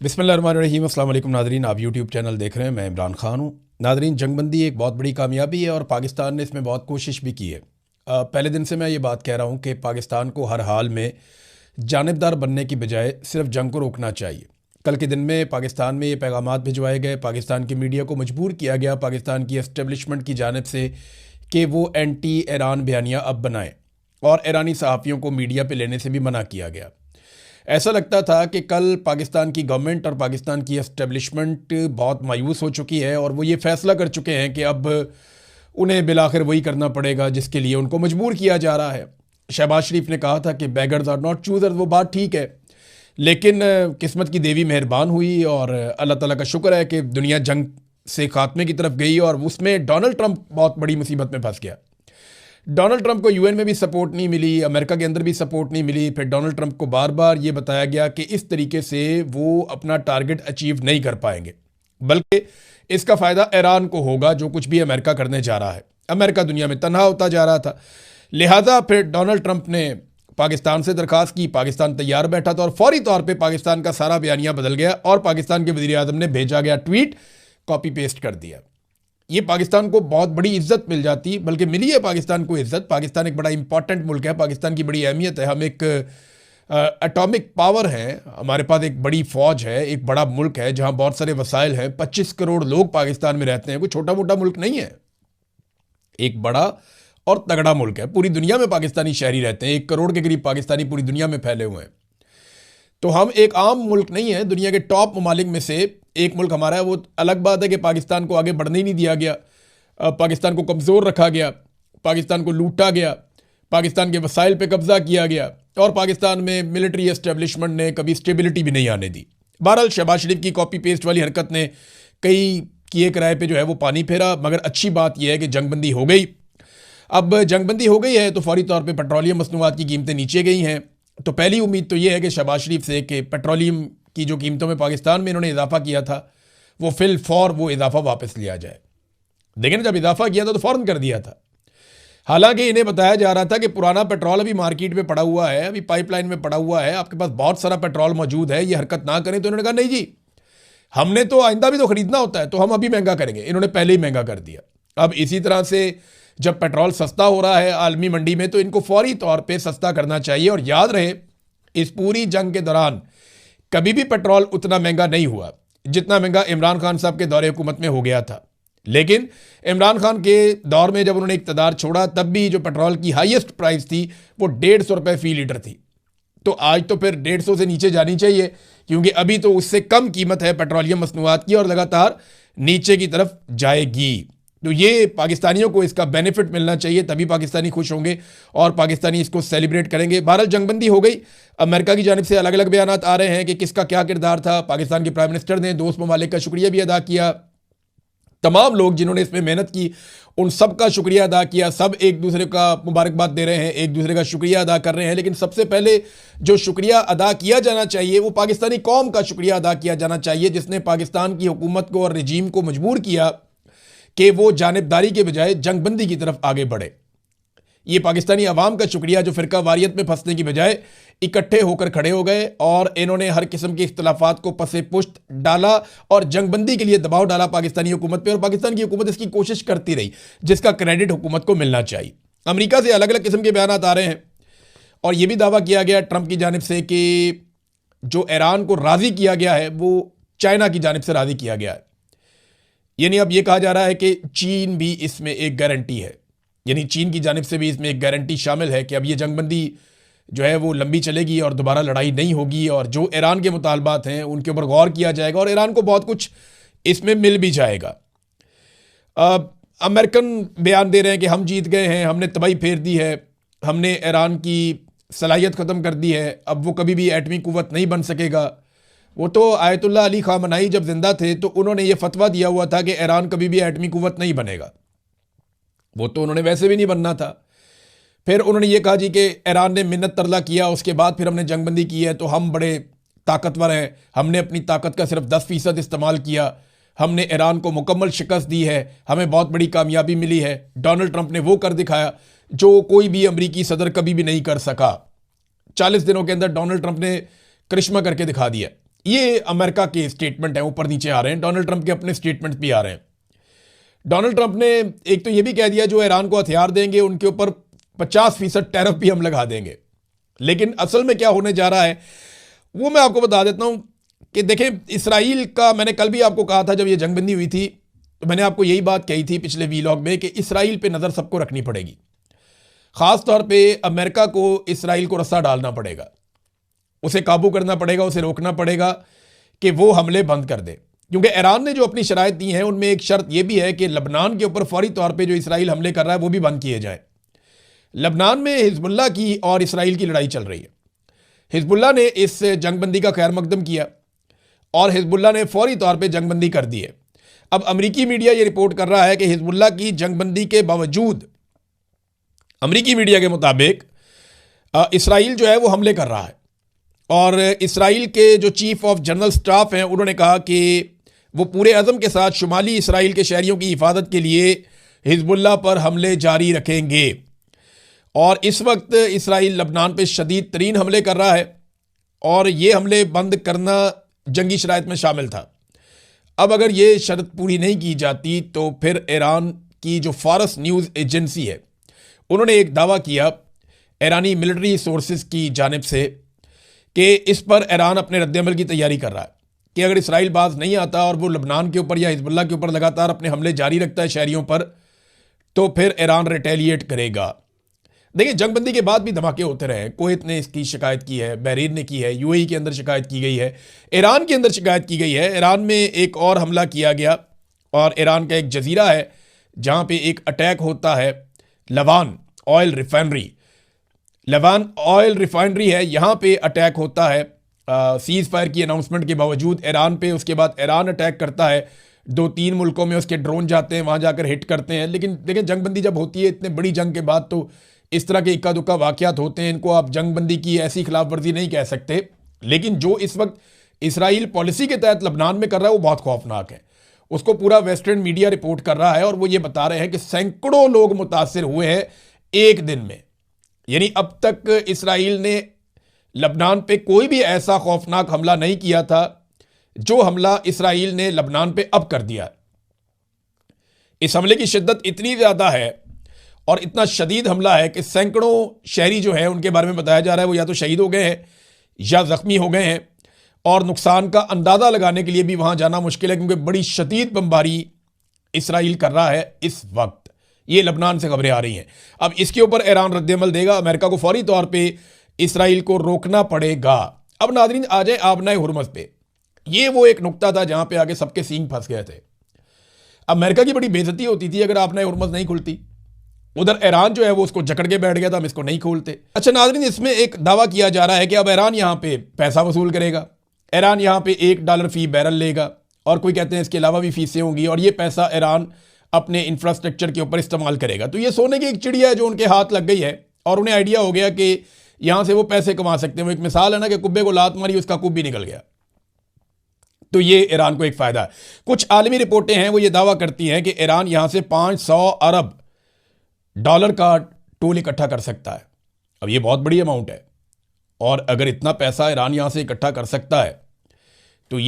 बिस्मिल्लाहिर्रहमानिर्रहीम। अस्सलाम वालेकुम नाज़रीन, आप यूट्यूब चैनल देख रहे हैं। मैं इमरान खान हूँ। नाज़रीन, जंगबंदी एक बहुत बड़ी कामयाबी है और पाकिस्तान ने इसमें बहुत कोशिश भी की है। पहले दिन से मैं ये बात कह रहा हूँ कि पाकिस्तान को हर हाल में जानिबदार बनने की बजाय सिर्फ जंग को रोकना चाहिए। कल के दिन में पाकिस्तान में ये पैगामात भिजवाए गए, पाकिस्तान की मीडिया को मजबूर किया गया पाकिस्तान की एस्टेब्लिशमेंट की जानिब से कि वो एंटी ईरान बयानिया अब बनाएं, और ईरानी सहाफ़ियों को मीडिया पे लेने से भी मना किया गया। ऐसा लगता था कि कल पाकिस्तान की गवर्नमेंट और पाकिस्तान की एस्टेब्लिशमेंट बहुत मायूस हो चुकी है और वो ये फ़ैसला कर चुके हैं कि अब उन्हें बिलाखिर वही करना पड़ेगा जिसके लिए उनको मजबूर किया जा रहा है। शहबाज शरीफ ने कहा था कि बेगर्स आर नॉट चूज़र्स, वो बात ठीक है, लेकिन किस्मत की देवी मेहरबान हुई और अल्लाह ताला का शुक्र है कि दुनिया जंग से खात्मे की तरफ गई और उसमें डोनाल्ड ट्रंप बहुत बड़ी मुसीबत में फंस गया। डोनाल्ड ट्रंप को यूएन में भी सपोर्ट नहीं मिली, अमेरिका के अंदर भी सपोर्ट नहीं मिली। फिर डोनाल्ड ट्रंप को बार बार ये बताया गया कि इस तरीके से वो अपना टारगेट अचीव नहीं कर पाएंगे, बल्कि इसका फ़ायदा ईरान को होगा जो कुछ भी अमेरिका करने जा रहा है। अमेरिका दुनिया में तनहा होता जा रहा था, लिहाजा फिर डोनाल्ड ट्रंप ने पाकिस्तान से दरखास्त की। पाकिस्तान तैयार बैठा था और फौरी तौर पर पाकिस्तान का सारा बयानिया बदल गया और पाकिस्तान के वज़ीर आज़म ने भेजा गया ट्वीट कॉपी पेस्ट कर दिया। ये पाकिस्तान को बहुत बड़ी इज्जत मिल जाती, बल्कि मिली है पाकिस्तान को इज्जत। पाकिस्तान एक बड़ा इंपॉर्टेंट मुल्क है, पाकिस्तान की बड़ी अहमियत है। हम एक एटॉमिक पावर है, हमारे पास एक बड़ी फ़ौज है, एक बड़ा मुल्क है जहाँ बहुत सारे वसाइल हैं। 25 करोड़ लोग पाकिस्तान में रहते हैं, कोई छोटा मोटा मुल्क नहीं है, एक बड़ा और तगड़ा मुल्क है। पूरी दुनिया में पाकिस्तानी शहरी रहते हैं, 1 करोड़ के करीब पाकिस्तानी पूरी दुनिया में फैले हुए हैं। तो हम एक आम मुल्क नहीं है, दुनिया के टॉप ममालिक में से एक मुल्क हमारा है। वो अलग बात है कि पाकिस्तान को आगे बढ़ने ही नहीं दिया गया, पाकिस्तान को कमज़ोर रखा गया, पाकिस्तान को लूटा गया, पाकिस्तान के वसाइल पे कब्ज़ा किया गया और पाकिस्तान में मिलिट्री एस्टेब्लिशमेंट ने कभी स्टेबिलिटी भी नहीं आने दी। बहरहाल शहबाज शरीफ की कॉपी पेस्ट वाली हरकत ने कई किए किराए पे जो है वो पानी फेरा, मगर अच्छी बात यह है कि जंगबंदी हो गई। अब जंगबंदी हो गई है तो फौरी तौर पर पेट्रोलियम मसनूआत की कीमतें नीचे गई हैं। तो पहली उम्मीद तो ये है कि शहबाज शरीफ से कि पेट्रोलियम की जो कीमतों में पाकिस्तान में इन्होंने इजाफा किया था वो फिल फौर वो इजाफा वापस लिया जाए। लेकिन जब इजाफा किया था तो फ़ौरन कर दिया था। हालांकि इन्हें बताया जा रहा था कि पुराना पेट्रोल अभी मार्केट में पड़ा हुआ है, अभी पाइपलाइन में पड़ा हुआ है, आपके पास बहुत सारा पेट्रोल मौजूद है, ये हरकत ना करें। तो इन्होंने कहा नहीं जी, हमने तो आइंदा भी तो खरीदना होता है, तो हम अभी महंगा करेंगे। इन्होंने पहले ही महंगा कर दिया। अब इसी तरह से जब पेट्रोल सस्ता हो रहा है आलमी मंडी में, तो इनको फौरी तौर पर सस्ता करना चाहिए। और याद रहे, इस पूरी जंग के दौरान कभी भी पेट्रोल उतना महंगा नहीं हुआ जितना महंगा इमरान खान साहब के दौरे हुकूमत में हो गया था। लेकिन इमरान खान के दौर में जब उन्होंने इक़्तिदार छोड़ा तब भी जो पेट्रोल की हाईएस्ट प्राइस थी वो 150 रुपये फ़ी लीटर थी। तो आज तो फिर 150 से नीचे जानी चाहिए, क्योंकि अभी तो उससे कम कीमत है पेट्रोलियम मसनूआत की और लगातार नीचे की तरफ जाएगी। तो ये पाकिस्तानियों को इसका बेनिफिट मिलना चाहिए, तभी पाकिस्तानी खुश होंगे और पाकिस्तानी इसको सेलिब्रेट करेंगे। बहरहाल जंगबंदी हो गई। अमेरिका की जानिब से अलग अलग बयान आ रहे हैं कि किसका क्या किरदार था। पाकिस्तान के प्राइम मिनिस्टर ने दोस्त ममालिक का शुक्रिया भी अदा किया। तमाम लोग जिन्होंने इसमें मेहनत की उन सब का शुक्रिया अदा किया। सब एक दूसरे का मुबारकबाद दे रहे हैं, एक दूसरे का शुक्रिया अदा कर रहे हैं। लेकिन सबसे पहले जो शुक्रिया अदा किया जाना चाहिए वो पाकिस्तानी कौम का शुक्रिया अदा किया जाना चाहिए, जिसने पाकिस्तान की हुकूमत को और रजीम को मजबूर किया कि वो जानिबदारी के बजाय जंगबंदी की तरफ आगे बढ़े। ये पाकिस्तानी अवाम का शुक्रिया जो फ़िरका वारियत में फंसने की बजाय इकट्ठे होकर खड़े हो गए और इन्होंने हर किस्म के इख्तलाफात को पसे पुश्त डाला और जंगबंदी के लिए दबाव डाला पाकिस्तानी हुकूमत पे। और पाकिस्तान की हुकूमत इसकी कोशिश करती रही, जिसका क्रेडिट हुकूमत को मिलना चाहिए। अमेरिका से अलग अलग किस्म के बयान आ रहे हैं और यह भी दावा किया गया ट्रंप की जानिब से कि जो ईरान को राज़ी किया गया है वो चाइना की जानिब से राज़ी किया गया है। यानी अब यह कहा जा रहा है कि चीन भी इसमें एक गारंटी है, यानी चीन की जानिब से भी इसमें एक गारंटी शामिल है कि अब ये जंगबंदी जो है वो लंबी चलेगी और दोबारा लड़ाई नहीं होगी और जो ईरान के मुतालबात हैं उनके ऊपर गौर किया जाएगा और ईरान को बहुत कुछ इसमें मिल भी जाएगा। अमेरिकन बयान दे रहे हैं कि हम जीत गए हैं, हमने तबाही फेर दी है, हमने ईरान की सलाहियत ख़त्म कर दी है, अब वो कभी भी एटमी कुव्वत नहीं बन सकेगा। वो तो आयतुल्लाह अली ख़ामनाई जब जिंदा थे तो उन्होंने ये फतवा दिया हुआ था कि ईरान कभी भी एटमी कुव्वत नहीं बनेगा। वो तो उन्होंने वैसे भी नहीं बनना था। फिर उन्होंने ये कहा जी कि ईरान ने मिन्नत तरला किया, उसके बाद फिर हमने जंगबंदी की है तो हम बड़े ताकतवर हैं, हमने अपनी ताकत का सिर्फ 10% इस्तेमाल किया, हमने ईरान को मुकम्मल शिकस्त दी है, हमें बहुत बड़ी कामयाबी मिली है। डोनाल्ड ट्रंप ने वो कर दिखाया जो कोई भी अमरीकी सदर कभी भी नहीं कर सका। 40 दिनों के अंदर डोनाल्ड ट्रंप ने करिश्मा करके दिखा दिया। ये अमेरिका के स्टेटमेंट हैं, ऊपर नीचे आ रहे हैं। डोनाल्ड ट्रंप के अपने स्टेटमेंट भी आ रहे हैं। डोनाल्ड ट्रंप ने एक तो ये भी कह दिया जो ईरान को हथियार देंगे उनके ऊपर 50% टैरिफ भी हम लगा देंगे। लेकिन असल में क्या होने जा रहा है वो मैं आपको बता देता हूं कि देखें, इसराइल का, मैंने कल भी आपको कहा था जब ये जंगबंदी हुई थी तो मैंने आपको यही बात कही थी पिछले वीलॉग में कि इसराइल पे नज़र सबको रखनी पड़ेगी। ख़ास तौर पे अमेरिका को इसराइल को रस्सा डालना पड़ेगा, उसे काबू करना पड़ेगा, उसे रोकना पड़ेगा कि वो हमले बंद कर दे। क्योंकि ईरान ने जो अपनी शराइत दी हैं उनमें एक शर्त यह भी है कि लबनान के ऊपर फौरी तौर पे जो इसराइल हमले कर रहा है वो भी बंद किए जाए। लबनान में हिजबुल्लाह की और इसराइल की लड़ाई चल रही है। हिजबुल्लाह ने इस जंगबंदी का खैर मकदम किया और हिजबुल्लाह ने फौरी तौर पे जंगबंदी कर दी है। अब अमरीकी मीडिया ये रिपोर्ट कर रहा है कि हिजबुल्लाह की जंगबंदी के बावजूद अमरीकी मीडिया के मुताबिक इसराइल जो है वो हमले कर रहा है। और इसराइल के जो चीफ ऑफ जनरल स्टाफ हैं उन्होंने कहा कि वो पूरे अज़म के साथ शुमाली इसराइल के शहरियों की हिफाजत के लिए हिजबुल्लाह पर हमले जारी रखेंगे। और इस वक्त इसराइल लबनान पे शदीद तरीन हमले कर रहा है और ये हमले बंद करना जंगी शराइत में शामिल था। अब अगर ये शर्त पूरी नहीं की जाती तो फिर ईरान की जो फारस न्यूज़ एजेंसी है उन्होंने एक दावा किया ईरानी मिलिट्री सोर्सेज की जानिब से कि इस पर ईरान अपने रद्दअमल की तैयारी कर रहा है कि अगर इसराइल बाज नहीं आता और वो लबनान के ऊपर या हिजबुल्लाह के ऊपर लगातार अपने हमले जारी रखता है शहरियों पर, तो फिर ईरान रिटेलिएट करेगा। देखिए, जंगबंदी के बाद भी धमाके होते रहे। कुवैत ने इसकी शिकायत की है, बहरीन ने की है, यूएई के अंदर शिकायत की गई है, ईरान के अंदर शिकायत की गई है। ईरान में एक और हमला किया गया और ईरान का एक जजीरा है जहाँ पे एक अटैक होता है। Lavan oil refinery, Lavan oil refinery है, यहाँ पे अटैक होता है सीज़ फायर की अनाउंसमेंट के बावजूद ईरान पे। उसके बाद ईरान अटैक करता है, 2-3 मुल्कों में उसके ड्रोन जाते हैं, वहाँ जाकर हिट करते हैं। लेकिन देखिए, जंगबंदी जब होती है इतने बड़ी जंग के बाद तो इस तरह के इक्का दुक्का वाक़यात होते हैं। इनको आप जंगबंदी की ऐसी खिलाफ वर्जी नहीं कह सकते। लेकिन जो इस वक्त इसराइल पॉलिसी के तहत लबनान में कर रहा है वो बहुत खौफनाक है। उसको पूरा वेस्टर्न मीडिया रिपोर्ट कर रहा है और वो ये बता रहे हैं कि सैकड़ों लोग मुतासिर हुए हैं एक दिन में। यानी अब तक इसराइल ने लबनान पे कोई भी ऐसा खौफनाक हमला नहीं किया था जो हमला इसराइल ने लबनान पे अब कर दिया। इस हमले की शिद्दत इतनी ज़्यादा है और इतना शदीद हमला है कि सैकड़ों शहरी जो है उनके बारे में बताया जा रहा है वो या तो शहीद हो गए हैं या ज़ख्मी हो गए हैं। और नुकसान का अंदाज़ा लगाने के लिए भी वहाँ जाना मुश्किल है क्योंकि बड़ी शदीद बमबारी इसराइल कर रहा है इस वक्त। ये लबनान से खबरें आ रही हैं। अब इसके ऊपर ईरान रद्दअमल देगा। अमेरिका को फौरी तौर पे इसराइल को रोकना पड़ेगा। अब नाज़रीन आ जाए आबनाए हुर्मुज़ पे। ये वो एक नुक्ता था जहाँ पे आगे सबके सींग फंस गए थे। अमेरिका की बड़ी बेइज्जती होती थी अगर आबनाए हुर्मुज़ नहीं खुलती। उधर ईरान जो है वो उसको जकड़ के बैठ गया था, हम इसको नहीं खोलते। अच्छा नाज़रीन, इसमें एक दावा किया जा रहा है कि अब ईरान यहाँ पे पैसा वसूल करेगा। ईरान यहाँ पे $1 फी बैरल लेगा और कोई कहते हैं इसके अलावा भी फीसें होंगी और ये पैसा ईरान अपने इंफ्रास्ट्रक्चर के ऊपर इस्तेमाल करेगा। तो ये सोने की एक चिड़िया है जो उनके हाथ लग गई है और उन्हें आइडिया हो गया कि यहाँ से वो पैसे कमा सकते हैं। वो एक मिसाल है ना कि कुब्बे को लात मारी, उसका कुब भी निकल गया। तो ये ईरान को एक फ़ायदा है। कुछ आलमी रिपोर्टें हैं वो ये दावा करती हैं कि ईरान यहाँ से $500 अरब का टोल इकट्ठा कर सकता है। अब ये बहुत बड़ी अमाउंट है और अगर इतना पैसा ईरान यहाँ से इकट्ठा कर सकता है तो ये